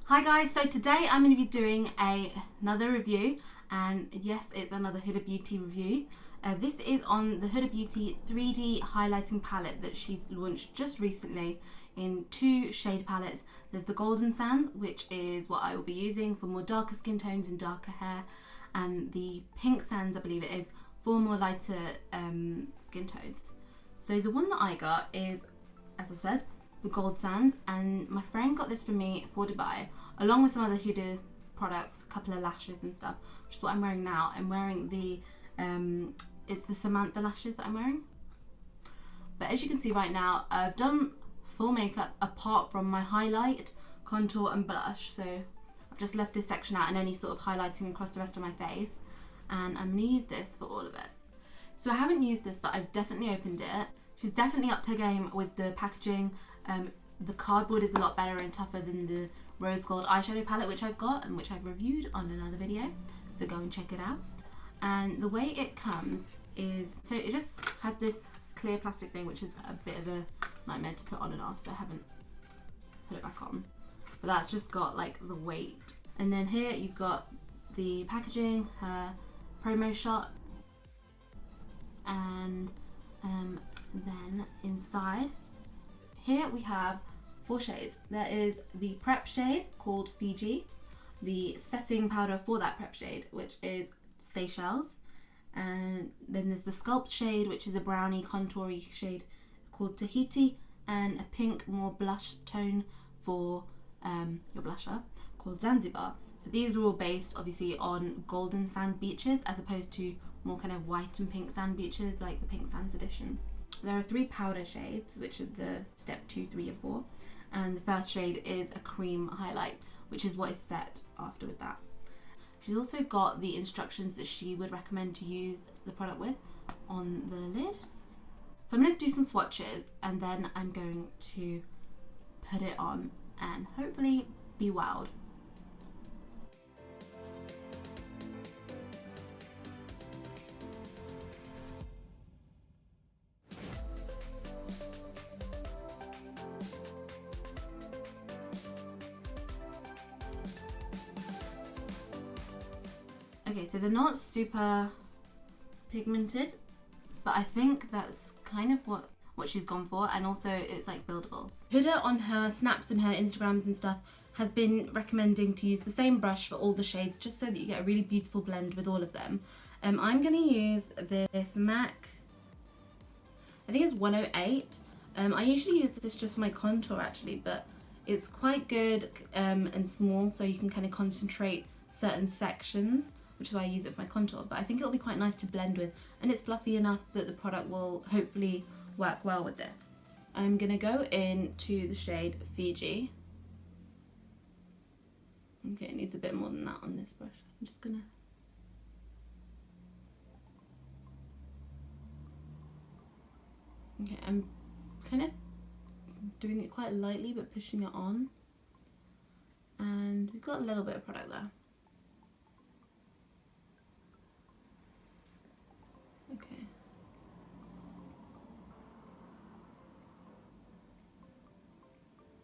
Hi guys, so today I'm going to be doing another review, and yes, it's another Huda Beauty review. This is on the Huda Beauty 3D highlighting palette that she's launched just recently in two shade palettes. There's the Golden Sands, which is what I will be using for more darker skin tones and darker hair, and the Pink Sands, I believe it is, for more lighter skin tones. So the one that I got is, as I said, the Gold Sands, and my friend got this for me for Dubai along with some other Huda products, a couple of lashes and stuff, which is what I'm wearing now. I'm wearing the it's the Samantha lashes that I'm wearing, but as you can see right now, I've done full makeup apart from my highlight, contour and blush, so I've just left this section out and any sort of highlighting across the rest of my face, and I'm going to use this for all of it. So I haven't used this, but I've definitely opened it. She's definitely upped her game with the packaging. The cardboard is a lot better and tougher than the rose gold eyeshadow palette, which I've got and which I've reviewed on another video, so go and check it out. And the way it comes is, so it just had this clear plastic thing, which is a bit of a nightmare to put on and off, so I haven't put it back on, but that's just got like the weight. And then here you've got the packaging, her promo shot, and then inside here we have 4 shades. There is the prep shade called Fiji, the setting powder for that prep shade, which is Seychelles, and then there's the sculpt shade, which is a brownie contoury shade called Tahiti, and a pink more blush tone for your blusher called Zanzibar. So these are all based obviously on golden sand beaches as opposed to more kind of white and pink sand beaches like the Pink Sands edition. There are 3 powder shades, which are the step 2, 3 and 4, and the first shade is a cream highlight, which is what is set after with that. She's also got the instructions that she would recommend to use the product with on the lid. So I'm going to do some swatches and then I'm going to put it on and hopefully be wowed. Okay, so they're not super pigmented, but I think that's kind of what she's gone for, and also it's like buildable. Huda on her snaps and her Instagrams and stuff has been recommending to use the same brush for all the shades just so that you get a really beautiful blend with all of them. I'm going to use this MAC, I think it's 108. I usually use this just for my contour actually, but it's quite good and small, so you can kind of concentrate certain sections, which is why I use it for my contour, but I think it'll be quite nice to blend with, and it's fluffy enough that the product will hopefully work well with this. I'm gonna go into the shade Fiji. Okay, it needs a bit more than that on this brush. I'm just gonna... Okay, I'm kind of doing it quite lightly but pushing it on, and we've got a little bit of product there. Okay.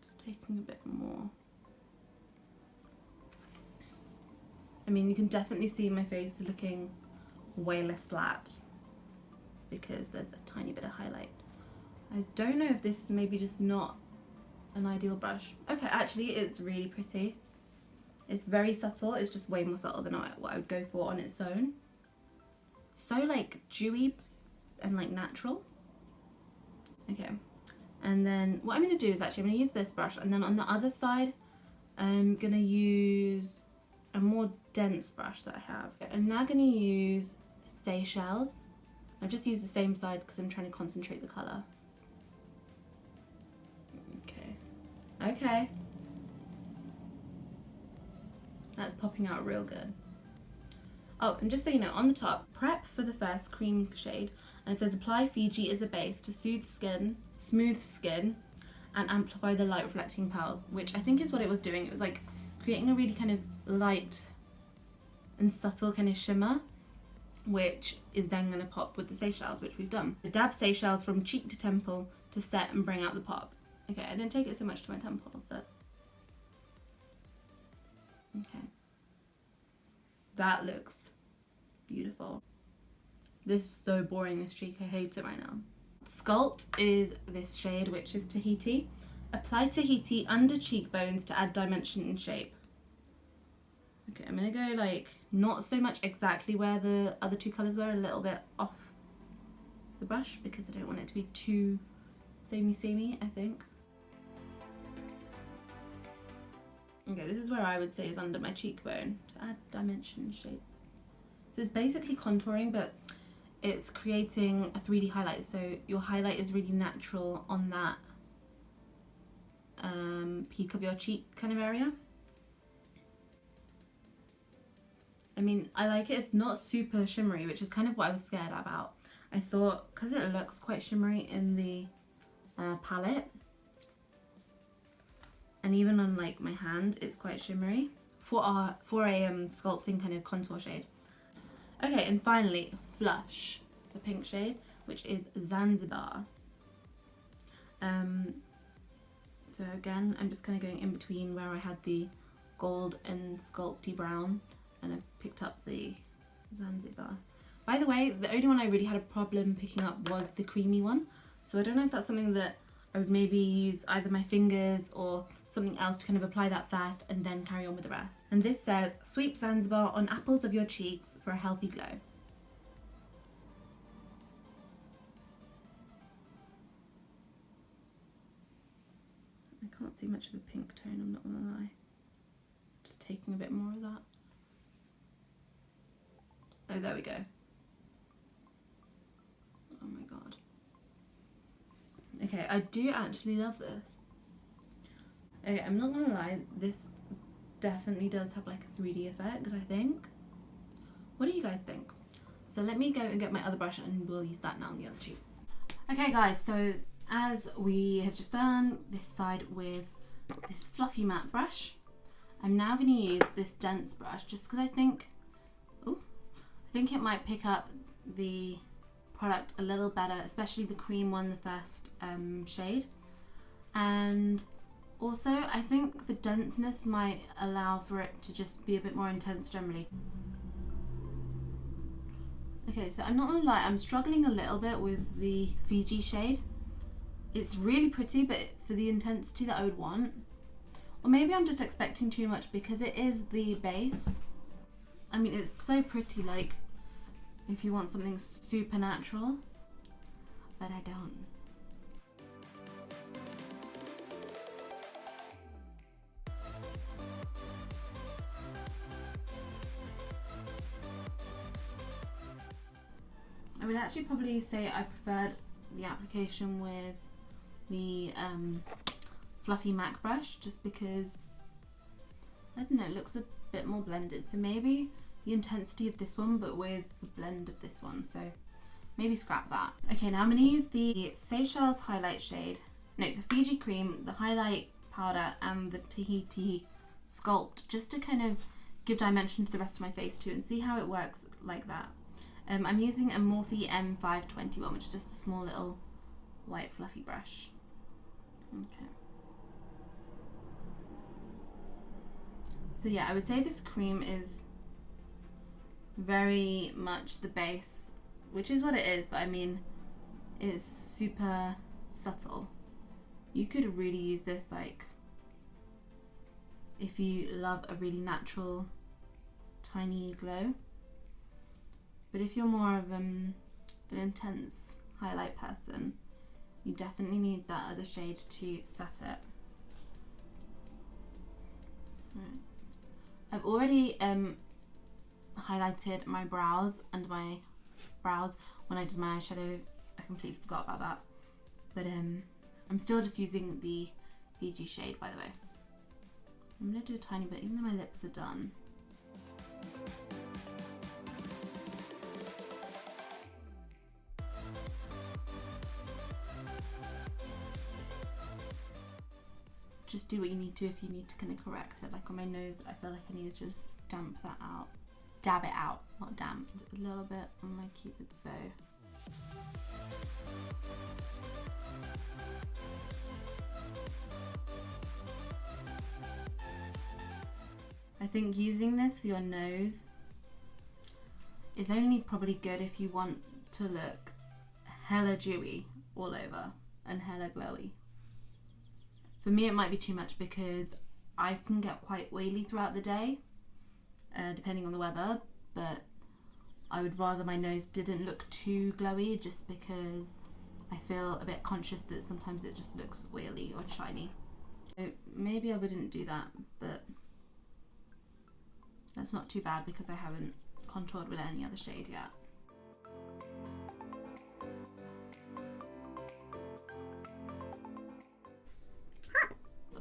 Just taking a bit more. I mean, you can definitely see my face looking way less flat because there's a tiny bit of highlight. I don't know if this is maybe just not an ideal brush. Okay, actually it's really pretty. It's very subtle. It's just way more subtle than what I would go for on its own. So like dewy and like natural. Okay, and then what I'm going to do is actually I'm going to use this brush, and then on the other side I'm going to use a more dense brush that I have. I'm now going to use Seychelles. I've just used the same side because I'm trying to concentrate the colour. Okay, that's popping out real good. Oh, and just so you know, on the top, prep for the first cream shade, and it says apply Fiji as a base to soothe skin, smooth skin, and amplify the light reflecting pearls, which I think is what it was doing. It was like creating a really kind of light and subtle kind of shimmer, which is then going to pop with the Seychelles, which we've done. The dab Seychelles from cheek to temple to set and bring out the pop. Okay, I didn't take it so much to my temple, but Okay. That looks beautiful. This is so boring, this cheek. I hate it right now. Sculpt is this shade, which is Tahiti. Apply Tahiti under cheekbones to add dimension and shape. Okay, I'm gonna go like not so much exactly where the other two colours were, a little bit off the brush because I don't want it to be too samey, I think. Okay, this is where I would say is under my cheekbone to add dimension and shape. So it's basically contouring, but it's creating a 3D highlight, so your highlight is really natural on that peak of your cheek kind of area. I mean, I like it. It's not super shimmery, which is kind of what I was scared about. I thought, because it looks quite shimmery in the palette, and even on like my hand, it's quite shimmery for a sculpting kind of contour shade. Okay, and finally, Flush, the pink shade, which is Zanzibar. So again, I'm just kind of going in between where I had the gold and sculpty brown, and I've picked up the Zanzibar. By the way, the only one I really had a problem picking up was the creamy one. So I don't know if that's something that I would maybe use either my fingers or something else to kind of apply that first and then carry on with the rest. And this says, sweep Zanzibar on apples of your cheeks for a healthy glow. I can't see much of a pink tone, I'm not gonna lie. Just taking a bit more of that. Oh, there we go. Oh my god. Okay, I do actually love this. Okay, I'm not gonna lie, this definitely does have like a 3D effect, I think. What do you guys think? So let me go and get my other brush and we'll use that now on the other cheek. Okay guys, so as we have just done this side with this fluffy matte brush, I'm now going to use this dense brush just because I think it might pick up the product a little better, especially the cream one, the first shade. And also I think the denseness might allow for it to just be a bit more intense generally. Okay, so I'm not gonna lie, I'm struggling a little bit with the Fiji shade. It's really pretty, but for the intensity that I would want, or maybe I'm just expecting too much because it is the base. I mean, it's so pretty, like if you want something super natural, but I don't. I would actually probably say I preferred the application with the fluffy MAC brush just because, I don't know, it looks a bit more blended. So maybe the intensity of this one but with the blend of this one, so maybe scrap that. Okay, now I'm going to use the Seychelles highlight shade, no, the Fiji cream, the highlight powder and the Tahiti sculpt just to kind of give dimension to the rest of my face too and see how it works like that. I'm using a Morphe M521, which is just a small little white fluffy brush. Okay. So yeah, I would say this cream is very much the base, which is what it is, but I mean, it's super subtle. You could really use this like if you love a really natural tiny glow. But if you're more of an intense highlight person, you definitely need that other shade to set it. Right. I've already highlighted my brows and my brows when I did my eyeshadow. I completely forgot about that. But I'm still just using the Fiji shade, by the way. I'm going to do a tiny bit, even though my lips are done. Just do what you need to if you need to kind of correct it. Like on my nose, I feel like I need to just damp that out. Dab it out, not damp. A little bit on my Cupid's bow. I think using this for your nose is only probably good if you want to look hella dewy all over and hella glowy. For me it might be too much because I can get quite oily throughout the day, depending on the weather, but I would rather my nose didn't look too glowy just because I feel a bit conscious that sometimes it just looks oily or shiny. So maybe I wouldn't do that, but that's not too bad because I haven't contoured with any other shade yet.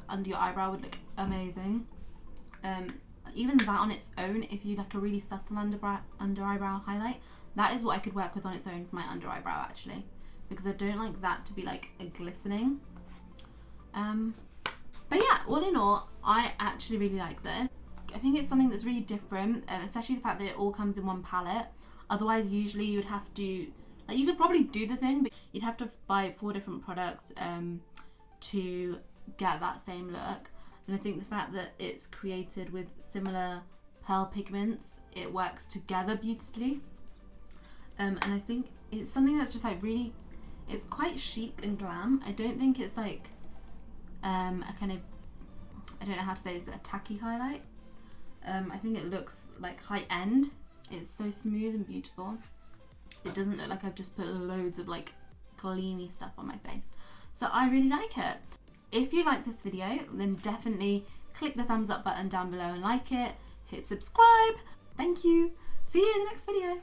Under your eyebrow would look amazing. Even that on its own, if you like a really subtle under eyebrow highlight, that is what I could work with on its own for my under eyebrow actually, because I don't like that to be like a glistening. But yeah, all in all, I actually really like this. I think it's something that's really different, especially the fact that it all comes in one palette. Otherwise, usually you would have to, like, you could probably do the thing, but you'd have to buy 4 different products to get that same look. And I think the fact that it's created with similar pearl pigments, it works together beautifully. And I think it's something that's just like really, it's quite chic and glam. I don't think it's like a kind of, I don't know how to say this, but a tacky highlight. I think it looks like high end. It's so smooth and beautiful. It doesn't look like I've just put loads of like gleamy stuff on my face. So I really like it. If you like this video, then definitely click the thumbs up button down below and like it. Hit subscribe. Thank you. See you in the next video.